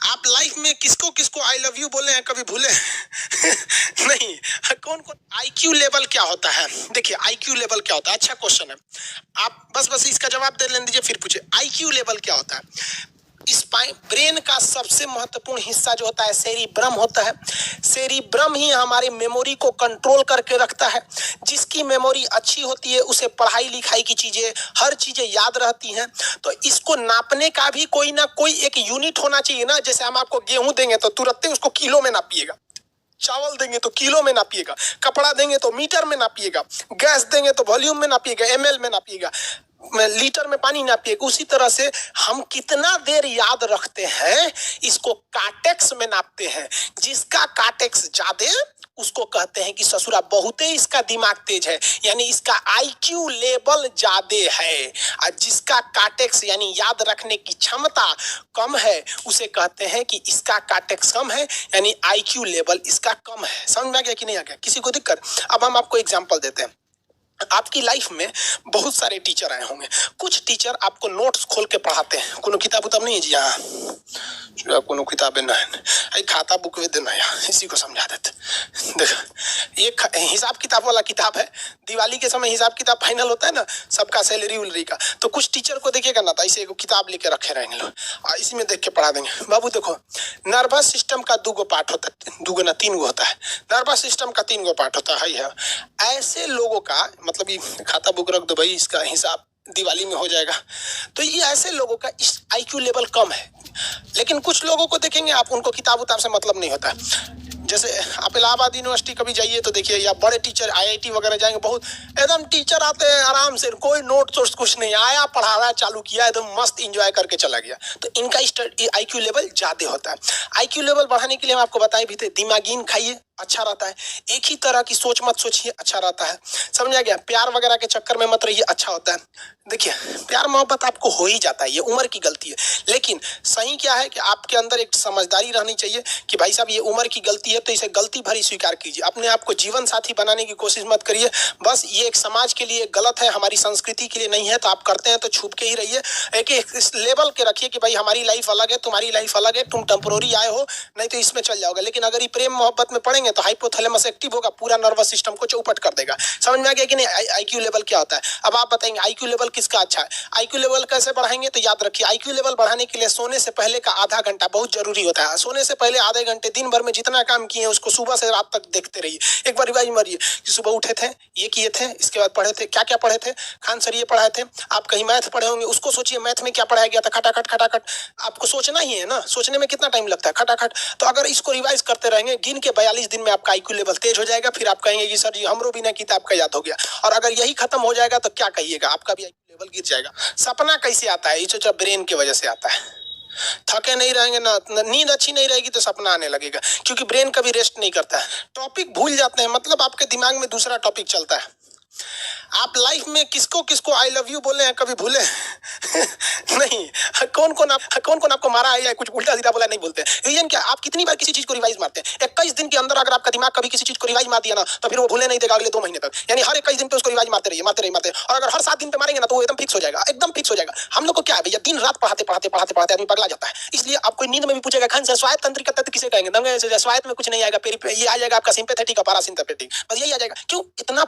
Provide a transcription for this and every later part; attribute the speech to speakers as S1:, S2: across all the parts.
S1: आप लाइफ में किसको किसको आई लव यू बोले हैं कभी भूले नहीं। कौन कौन आईक्यू लेवल क्या होता है? देखिए आईक्यू लेवल क्या होता है, अच्छा क्वेश्चन है। आप बस इसका जवाब दे लेने दीजिए फिर पूछे आईक्यू लेवल क्या होता है। ब्रेन का सबसे महत्वपूर्ण हिस्सा जो होता है सेरिब्रम होता है। सेरिब्रम ही हमारी मेमोरी को कंट्रोल करके रखता है। जिसकी मेमोरी अच्छी होती है उसे पढ़ाई लिखाई की चीजें, हर चीजें याद रहती हैं। तो इसको नापने का भी कोई ना कोई एक यूनिट होना चाहिए ना। जैसे हम आपको गेहूं देंगे तो तुरंत ही उसको किलो में नापिएगा, चावल देंगे तो किलो में नापिएगा, कपड़ा देंगे तो मीटर में नापिएगा, गैस देंगे तो वॉल्यूम में नापिएगा, एमएल में नापिएगा, लीटर में पानी नापिएगा। उसी तरह से हम कितना देर याद रखते हैं इसको काटेक्स में नापते हैं। जिसका काटेक्स ज्यादा उसको कहते हैं कि ससुरा बहुत ही इसका दिमाग तेज है, यानी इसका आईक्यू लेवल ज्यादा है। और जिसका काटेक्स यानी याद रखने की क्षमता कम है उसे कहते हैं कि इसका काटेक्स कम है, यानी आईक्यू लेवल इसका कम है। समझ में आ गया कि नहीं आ गया? किसी को दिक्कत? अब हम आपको एग्जांपल देते हैं। आपकी लाइफ में बहुत सारे टीचर आए होंगे। कुछ टीचर आपको नोट्स खोल के पढ़ाते हैं। कोनो किताब उताब नहीं है जी? हाँ, कोनो किताबें ना है, खाता बुक वे देना यार, इसी को समझा देते। देखो ये हिसाब किताब वाला किताब है। दिवाली के समय हिसाब किताब फाइनल होता है ना सबका, सैलरी उलरी का। तो कुछ टीचर को देखेगा ना तो ऐसे एक किताब लेके रखे रहेंगे लोग और इसी में देख के पढ़ा देंगे। बाबू देखो नर्वस सिस्टम का 2 पार्ट होता है, 2 ना 3 होता है। नर्वस सिस्टम का 3 पार्ट होता है। ऐसे लोगों का मतलब ये खाता बुक रख दो भाई, इसका हिसाब दिवाली में हो जाएगा। तो ये ऐसे लोगों का इस आईक्यू लेवल कम है। लेकिन कुछ लोगों को देखेंगे आप, उनको किताब उताब से मतलब नहीं होता है। जैसे आप इलाहाबाद यूनिवर्सिटी कभी जाइए तो देखिए, या बड़े टीचर आईआईटी वगैरह जाएंगे, बहुत एकदम टीचर आते हैं आराम से, कोई नोट सोर्स कुछ नहीं, आया पढ़ा रहा चालू किया, एकदम मस्त एंजॉय करके चला गया। तो इनका आईक्यू लेवल ज्यादा होता है। आईक्यू लेवल बढ़ाने के लिए हम आपको बताए भी थे, दिमागीन खाइए अच्छा रहता है। एक ही तरह की सोच मत सोचिए, अच्छा रहता है। समझ आ गया? प्यार वगैरह के चक्कर में मत रहिए, अच्छा होता है। देखिए प्यार मोहब्बत आपको हो ही जाता है, ये उम्र की गलती है। लेकिन सही क्या है कि आपके अंदर एक समझदारी रहनी चाहिए कि भाई साहब ये उम्र की गलती है तो इसे गलती भरी स्वीकार कीजिए। अपने आप को जीवन साथी बनाने की कोशिश मत करिए। बस ये एक समाज के लिए गलत है, हमारी संस्कृति के लिए नहीं है। तो आप करते हैं तो छुप के ही रहिए। एक इस लेवल के रखिए कि भाई हमारी लाइफ अलग है, तुम्हारी लाइफ अलग है, तुम टेम्पोररी आए हो, नहीं तो इसमें चल जाओगे। लेकिन अगर ये प्रेम मोहब्बत में पड़ेंगे तो हाइपोथैलेमस एक्टिव होगा, पूरा नर्वस सिस्टम को चौपट कर देगा। समझ में आ गया कि नहीं? आईक्यू लेवल क्या होता है? अब आप बताएंगे आईक्यू लेवल किसका अच्छा है, आईक्यू लेवल कैसे बढ़ाएंगे? तो याद रखिए आईक्यू लेवल बढ़ाने के लिए सोने से पहले का आधा घंटा बहुत जरूरी होता है। सोने से पहले आधे घंटे दिन भर में जितना काम किए हैं उसको सुबह से रात तक देखते रहिए। एक बार रिवाइज मारिए कि सुबह उठे थे, ये किए थे, इसके बाद पढ़े थे, क्या क्या पढ़े थे। खान सर ये पढ़ाए थे, आप कहीं मैथ पढ़े होंगे, उसको सोचिए मैथ में क्या पढ़ाया गया था। खटाखट खटाखट आपको सोचना ही है ना, सोचने में कितना टाइम लगता है, खटाखट। तो अगर इसको रिवाइज करते रहेंगे, गिन के 42 दिन में आपका आईक्यू लेवल तेज हो जाएगा। फिर आप कहेंगे कि सर जी हमरो बिना किताब का याद हो गया। और अगर यही खत्म हो जाएगा तो क्या कहिएगा, आपका भी आईक्यू लेवल गिर जाएगा। सपना कैसे आता है? ये ब्रेन की वजह से आता है। थके नहीं रहेंगे ना, नींद अच्छी नहीं रहेगी तो सपना आने लगेगा, क्योंकि ब्रेन कभी रेस्ट नहीं करता है। टॉपिक भूल जाते हैं, मतलब आपके दिमाग में दूसरा टॉपिक चलता है। आप लाइफ में किसको किसको आई लव यू बोले हैं कभी भूले नहीं। कौन कौन आपको मारा है या कुछ उल्टा सीधा बोला नहीं बोलते। रीजन क्या? आप कितनी बार किसी चीज को रिवाइज मारते हैं। 21 दिन के अंदर अगर आपका दिमाग कभी किसी चीज को रिवाइज मार दिया ना तो फिर वो भूले नहीं देगा अगले 2 महीने तक। यानी हर 21 दिन पे उसको रिवाइज मारते रहिए। और अगर हर 7 दिन पे मारेंगे ना तो वो एकदम फिक्स हो जाएगा, एकदम फिक्स हो जाएगा। हम लोग को क्या है भैया, दिन रात पढ़ाते आदमी पगला जाता है। इसलिए आपको नींद में भी पूछेगा खान सर स्वायत्त तंत्रिका तत्व किसे कहेंगे? स्वायत्त में कुछ नहीं आएगा, ये आ जाएगा आपका सिंपैथेटिक और पैरासिम्पैथेटिक, बस यही आ जाएगा। क्यों इतना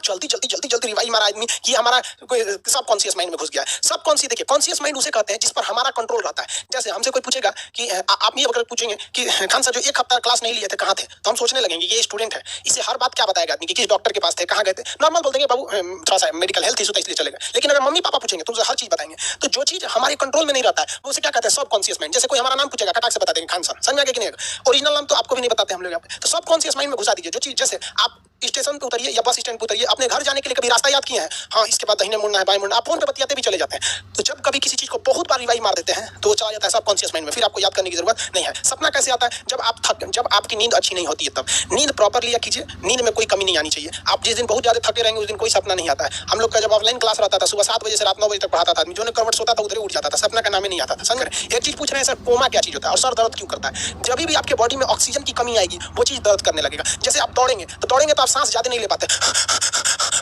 S1: जल्दी रिवाइज मारा आदमी कि हमारा सब कॉन्शियस माइंड में घुस गया है। सब कॉन्शियस, देखिए कॉन्शियस माइंड उसे कहते हैं जिस पर हमारा कंट्रोल रहता है। जैसे हमसे कोई पूछेगा कि आप ये अगर पूछेंगे कि खान सर जो 1 हफ्ता क्लास नहीं लिए थे कहाँ थे, तो हम सोचने लगेंगे ये स्टूडेंट है, इसे हर बात क्या बताएगा आदमी कि किस डॉक्टर के पास थे, कहाँ गए थे। नॉर्मल बोल देंगे बाबू थोड़ा सा मेडिकल हेल्थ इशू था इसलिए चले गए। लेकिन अगर मम्मी पापा पूछेंगे तो हर चीज बताएंगे। तो जो चीज हमारे कंट्रोल में नहीं रहता है वो उसे क्या कहते हैं, सब कॉन्शियस माइंड। जैसे कोई हमारा नाम पूछेगा खटाक से बता देंगे खान सर, समझ में आ गया कि नहीं? ओरिजिनल नाम तो आपको भी नहीं बताते हम लोग यहाँ पे। तो सब कॉन्शियस माइंड में घुसा दीजिए जो चीज। जैसे आप स्टेशन पे उतरिए या बस स्टैंड पे उतरिए, अपने घर जाने के लिए कभी रास्ता याद किए हैं? हाँ, इसके बाद दाहिने मुड़ना है, बाएं मुड़ना, आप फोन पे बतियाते भी चले जाते हैं। तो जब कभी किसी चीज को बहुत बार रिवाइज मार देते हैं तो वो चला जाता है सब कॉन्शियस माइंड में, फिर आपको याद करने की जरूरत नहीं है। सपना कैसे आता है? जब आपकी नींद अच्छी नहीं होती है तब। नींद प्रॉपर लिया कीजिए, नींद में कोई कमी नहीं आनी चाहिए। आप जिस दिन बहुत ज्यादा थके रहेंगे उस दिन कोई सपना नहीं आता है। हम लोग का जब ऑफलाइन क्लास रहता था सुबह 7 बजे से रात 9 बजे तक पढ़ाता था आदमी, जो ने करवट सोता था उधर उठ जाता था, सपना का नाम ही नहीं आता था। समझ रहे? एक चीज पूछ रहे हैं सर, कोमा क्या चीज होता है और सर दर्द क्यों करता है? जब भी आपके बॉडी में ऑक्सीजन की कमी आएगी वो चीज दर्द करने लगेगा। जैसे आप दौड़ेंगे तो आप सांस ज्यादा नहीं ले पाते,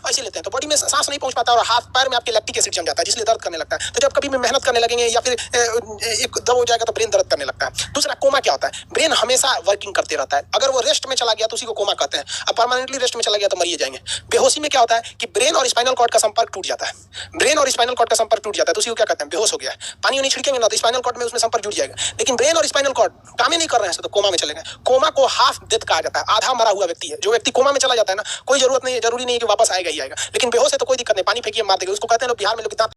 S1: ऐसे लेते हैं तो बॉडी में सांस नहीं पहुंच पाता और हाथ पैर में आपके लैक्टिक एसिड जम जाता है, जिसलिए दर्द करने लगता है। तो जब कभी भी मेहनत करने लगेंगे या फिर एक दब हो जाएगा तो ब्रेन दर्द करने लगता है। दूसरा, कोमा क्या होता है? ब्रेन हमेशा वर्किंग करते रहता है, अगर वो रेस्ट में चला गया तो उसी को कोमा कहते हैं। अब परमानेंटली रेस्ट में चला गया तो मरिए जाएंगे। बेहोशी में क्या होता है कि ब्रेन और स्पाइनल कॉर्ड का संपर्क टूट जाता है, ब्रेन और स्पाइनल कॉर्ड का संपर्क टूट जाता है, तो उसी को क्या कहते हैं? बेहोश हो गया। पानी उनी छिड़केंगे ना तो स्पाइनल कॉर्ड में उसमें संपर्क जुड़ जाएगा, लेकिन ब्रेन और स्पाइनल कॉर्ड काम ही नहीं कर रहे हैं तो कोमा में चलेगा। कोमा को हाफ डेथ कहा जाता है, आधा मरा हुआ व्यक्ति है। जो व्यक्ति कोमा में चला जाता है ना, कोई जरूरत नहीं है, जरूरी नहीं है कि वापस आएगा ही आएगा, लेकिन बेहोश है तो कोई दिक्कत नहीं, पानी फेंकिए मार देगा उसको। कहते हैं लोग बिहार में लोग